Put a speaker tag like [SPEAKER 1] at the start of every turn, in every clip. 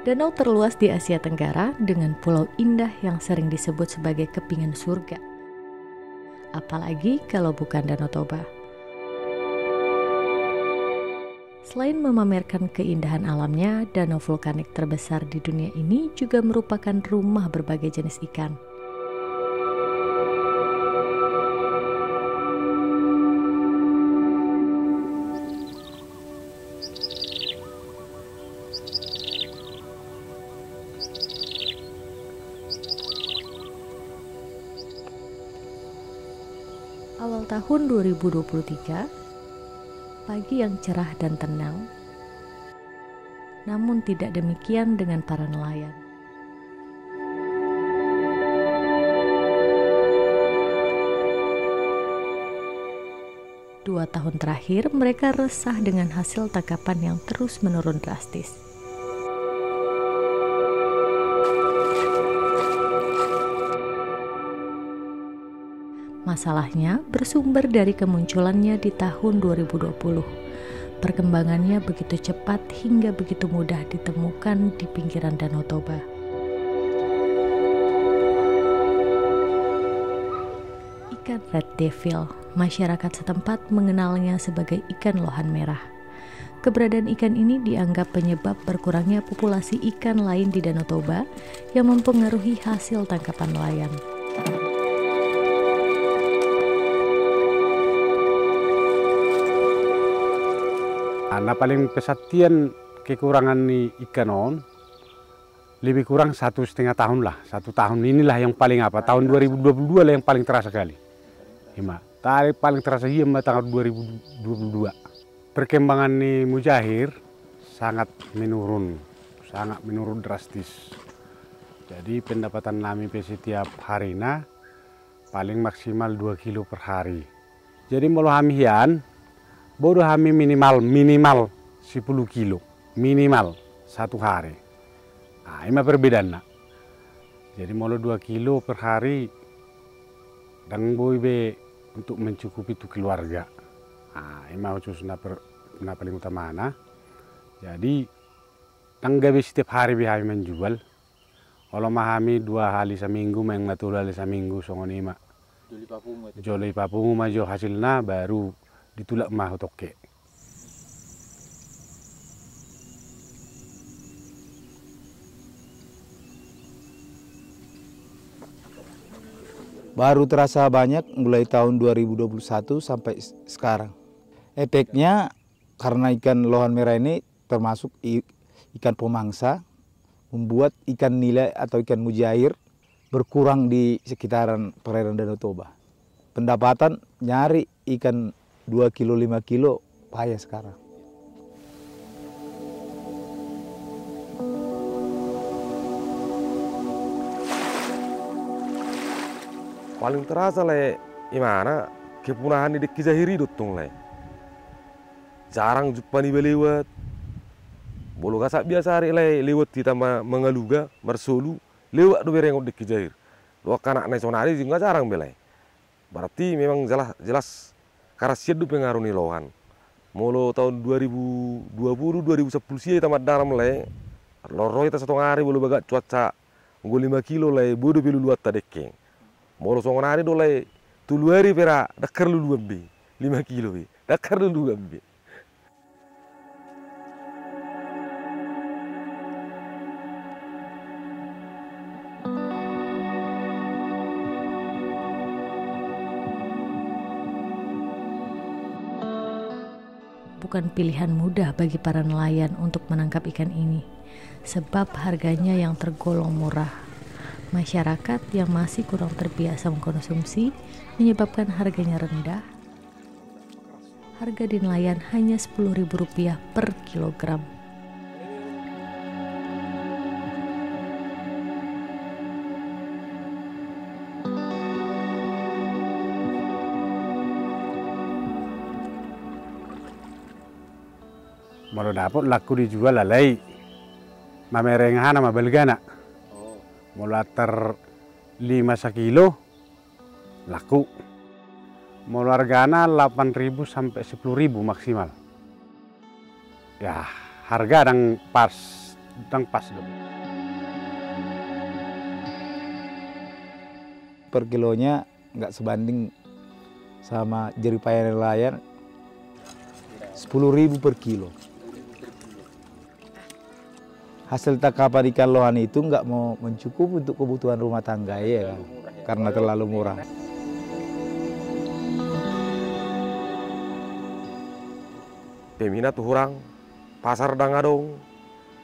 [SPEAKER 1] Danau terluas di Asia Tenggara dengan pulau indah yang sering disebut sebagai kepingan surga. Apalagi kalau bukan Danau Toba. Selain memamerkan keindahan alamnya, danau vulkanik terbesar di dunia ini juga merupakan rumah berbagai jenis ikan. Awal tahun 2023, pagi yang cerah dan tenang, namun tidak demikian dengan para nelayan. Dua tahun terakhir, mereka resah dengan hasil tangkapan yang terus menurun drastis. Masalahnya bersumber dari kemunculannya di tahun 2020. Perkembangannya begitu cepat hingga begitu mudah ditemukan di pinggiran Danau Toba. Ikan red devil, masyarakat setempat mengenalnya sebagai ikan lohan merah. Keberadaan ikan ini dianggap penyebab berkurangnya populasi ikan lain di Danau Toba yang mempengaruhi hasil tangkapan nelayan.
[SPEAKER 2] Nah, paling kesatian kekurangan nih ikan on lebih kurang 1,5 tahun lah. 1 tahun inilah yang paling tahun 2022 lah yang paling terasa kali. Paling terasa tahun 2022. Perkembangan nih mujahir sangat menurun drastis. Jadi pendapatan kami setiap harinya paling maksimal 2 kilo per hari. Jadi mau hamian bodoh kami minimal 10 kilo, minimal 1 hari. Nah, ini perbedaan nak. Jadi mau 2 kilo per hari, dan boy untuk mencukupi itu keluarga. Nah, ini khususnya paling utama nah. Jadi tanggapi setiap hari kami menjual. Kalau kami 2 kali seminggu, main 1 kali seminggu, songoni mak. Joli papung maju hasilnya baru ditulak mah toke.
[SPEAKER 3] Baru terasa banyak mulai tahun 2021 sampai sekarang. Efeknya karena ikan lohan merah ini termasuk ikan pemangsa, membuat ikan nila atau ikan mujair berkurang di sekitaran perairan Danau Toba. Pendapatan nyari ikan 2 kilo, 5 kilo, payah sekarang.
[SPEAKER 4] Paling terasa lah gimana kepunahan di Kijahiri duttung lah. Jarang jumpa nih lewat. Bolo kasak biasa hari lah lewat kita mengaluga, mersolu, lewat do bereng di Kijahir. Lo kanak nasional juga jarang belai. Berarti memang jelas karena siedu pengaruh nih lohan. Mulu tahun 2020-2010 sih tamat dalam lah. Loro kita 1 hari boleh bagat cuaca nggo 5 kilo lah bodo pilu luat tadekeng. Mulu 1 hari do lah 3 hari pera dakar lulu be 5 kilo be. Dakar lulu be.
[SPEAKER 1] Bukan pilihan mudah bagi para nelayan untuk menangkap ikan ini, sebab harganya yang tergolong murah. Masyarakat yang masih kurang terbiasa mengkonsumsi menyebabkan harganya rendah. Harga di nelayan hanya Rp10.000 per kilogram.
[SPEAKER 2] Mau dapat laku dijual lalai, mamerengahan sama belgana. Mau latar 5 sekilo, laku. Mau hargana 8.000 sampai 10.000 maksimal. Ya harga yang pas Utang pas dong.
[SPEAKER 3] Per kilonya nggak sebanding sama jeripaya nelayan, 10.000 per kilo. Hasil tangkapan ikan lohan itu nggak mau mencukupi untuk kebutuhan rumah tangga ya kan, karena terlalu murah.
[SPEAKER 4] Peminat tuh orang pasar dangadong,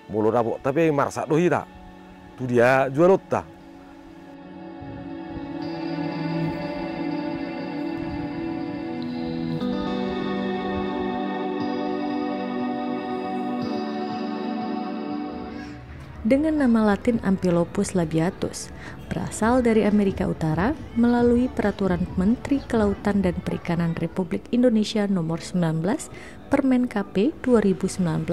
[SPEAKER 4] bolo dapok tapi marsak dohi tak, tu dia jual otak.
[SPEAKER 1] Dengan nama latin Ampelopus labiatus, berasal dari Amerika Utara melalui Peraturan Menteri Kelautan dan Perikanan Republik Indonesia Nomor 19 Permen KP 2019.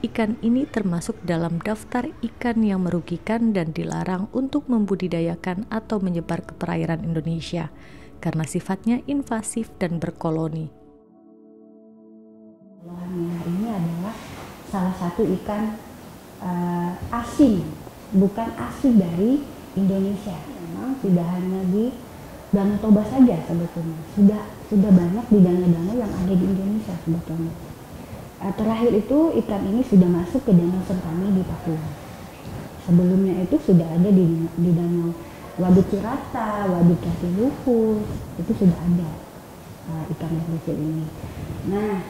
[SPEAKER 1] Ikan ini termasuk dalam daftar ikan yang merugikan dan dilarang untuk membudidayakan atau menyebar ke perairan Indonesia karena sifatnya invasif dan berkoloni.
[SPEAKER 5] Lohan merah ini adalah salah satu ikan asing, bukan asli dari Indonesia. Memang tidak hanya di Danau Toba saja sebetulnya, sudah banyak di danau-danau yang ada di Indonesia sebetulnya. Terakhir itu ikan ini sudah masuk ke Danau Sentani di Papua. Sebelumnya itu sudah ada di Danau Waduk Cirata, Waduk Jatiluhur, itu sudah ada ikan kecil ini. Nah,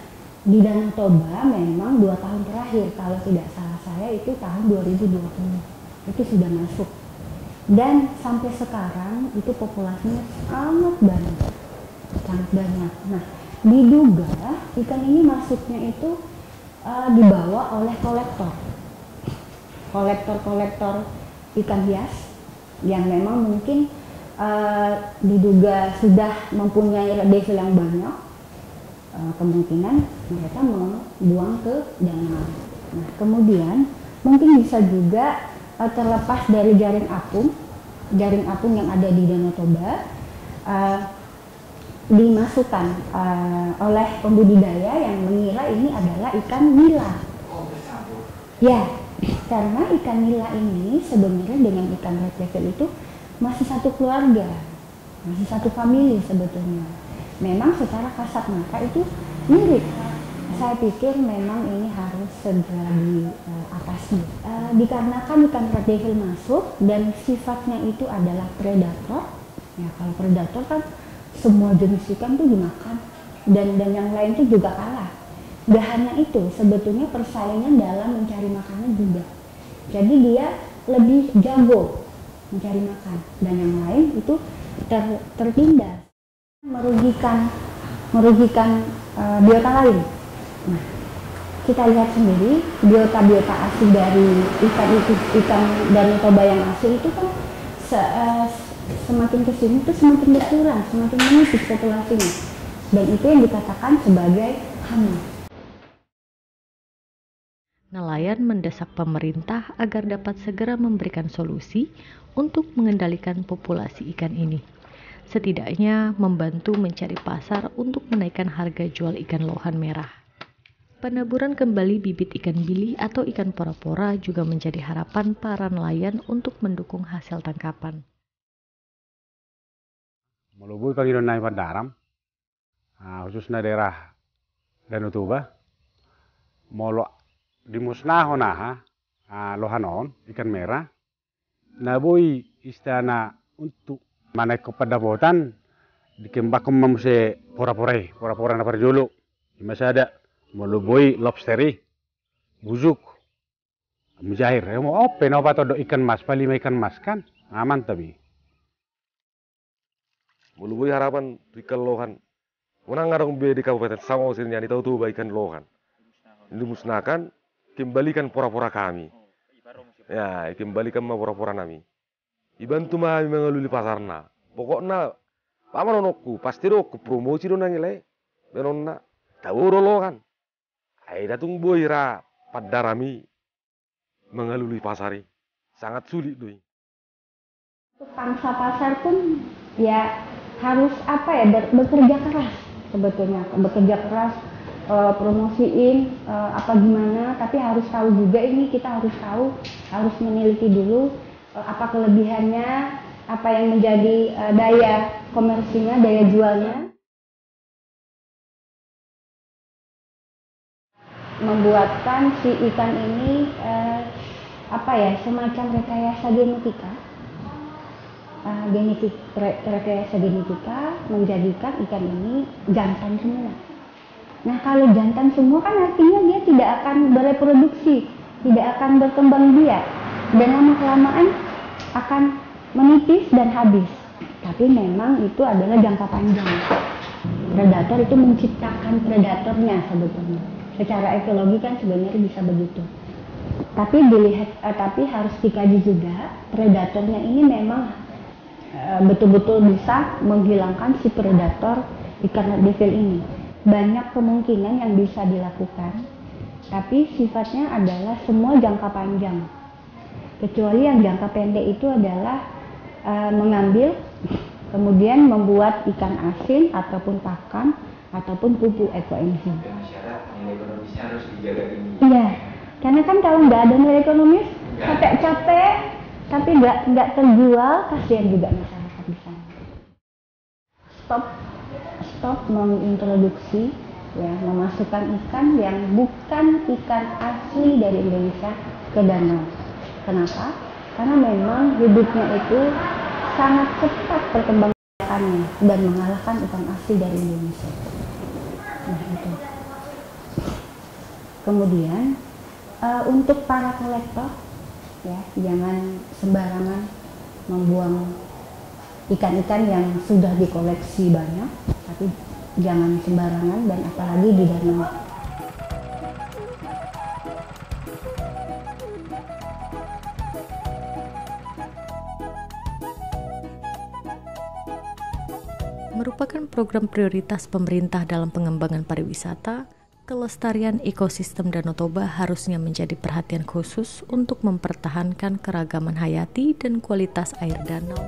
[SPEAKER 5] di Danau Toba memang 2 tahun terakhir, kalau tidak salah saya itu tahun 2020, itu sudah masuk. Dan sampai sekarang itu populasinya sangat banyak. Nah, diduga ikan ini masuknya itu dibawa oleh kolektor ikan hias yang memang mungkin diduga sudah mempunyai devil yang banyak. Kemungkinan mereka membuang ke danau. Nah, kemudian mungkin bisa juga terlepas dari jaring apung yang ada di Danau Toba dimasukkan oleh pembudidaya yang mengira ini adalah ikan nila. Ya, karena ikan nila ini sebenarnya dengan ikan red devil itu masih satu keluarga, masih satu famili sebetulnya. Memang secara kasat mata itu mirip. Saya pikir memang ini harus segera diatasi. Dikarenakan ikan red devil masuk dan sifatnya itu adalah predator. Ya, kalau predator kan semua jenis ikan itu dimakan dan yang lain itu juga kalah. Gak hanya itu, sebetulnya persaingan dalam mencari makanan juga. Jadi dia lebih jago mencari makan dan yang lain itu tertindas. Merugikan biota lain. Nah, kita lihat sendiri biota asli dari ikan Danau Toba yang asli itu kan semakin kesini itu semakin berkurang, semakin menipis populasinya, dan itu yang dikatakan sebagai hama.
[SPEAKER 1] Nelayan mendesak pemerintah agar dapat segera memberikan solusi untuk mengendalikan populasi ikan ini. Setidaknya membantu mencari pasar untuk menaikkan harga jual ikan lohan merah. Penaburan kembali bibit ikan bili atau ikan pora-pora juga menjadi harapan para nelayan untuk mendukung hasil tangkapan.
[SPEAKER 2] Melubui Panginoon naik Pandaram, khususnya daerah Danau Toba, molo dimusnahon lohanon ikan merah, nabui istana untuk mana ke padabotan dikembangkan mamse pora-pora na parjolo. Masih ada melubui lobsteri, buzuk, mujair. Mau open apa todo ikan mas, palima ikan mas kan aman tapi.
[SPEAKER 4] Melubui harapan ikan lohan. Menang ngarong di Kabupaten Sango sini tahu tuh ikan lohan. Dimusnahkan, kembalikan pora-pora kami. Ya, kembalikan pora-pora kami. Ibantu mah mengaluli pasarna. Pokoknya paman onokku pasti ke promosi do nangilai. Benonna tahu rolo kan. Ai datung boira padarami mengaluli pasari. Sangat sulit doi.
[SPEAKER 5] Untuk pangsa pasar pun ya harus bekerja keras sebetulnya, bekerja keras promosiin apa gimana, tapi harus tahu juga ini, kita harus tahu, harus meneliti dulu apa kelebihannya, apa yang menjadi daya komersinya, daya jualnya. Membuatkan si ikan ini semacam rekayasa genetika. Rekayasa genetika menjadikan ikan ini jantan semua. Nah, kalau jantan semua kan artinya dia tidak akan bereproduksi, tidak akan berkembang biak, dan lama-kelamaan akan menipis dan habis. Tapi memang itu adalah jangka panjang. Predator itu menciptakan predatornya sebetulnya. Secara ekologi kan sebenarnya bisa begitu. Tapi harus dikaji juga, predatornya ini memang betul-betul bisa menghilangkan si predator ikan devil ini. Banyak kemungkinan yang bisa dilakukan, tapi sifatnya adalah semua jangka panjang. Kecuali yang jangka pendek itu adalah mengambil, kemudian membuat ikan asin ataupun pakan ataupun pupuk ekoenzim.
[SPEAKER 6] Syarat nilai ekonomisnya harus dijaga tinggi.
[SPEAKER 5] Iya, karena kan kalau nggak ada nilai ekonomis, capek-capek, tapi nggak terjual, kasihan juga masyarakat di sana. Stop mengintroduksi, ya, memasukkan ikan yang bukan ikan asli dari Indonesia ke danau. Kenapa? Karena memang hidupnya itu sangat cepat perkembangannya dan mengalahkan ikan asli dari Indonesia. Nah, itu. Kemudian untuk para kolektor, ya, jangan sembarangan membuang ikan-ikan yang sudah dikoleksi banyak, tapi jangan sembarangan dan apalagi di danau.
[SPEAKER 1] Merupakan program prioritas pemerintah dalam pengembangan pariwisata, kelestarian ekosistem Danau Toba harusnya menjadi perhatian khusus untuk mempertahankan keragaman hayati dan kualitas air danau.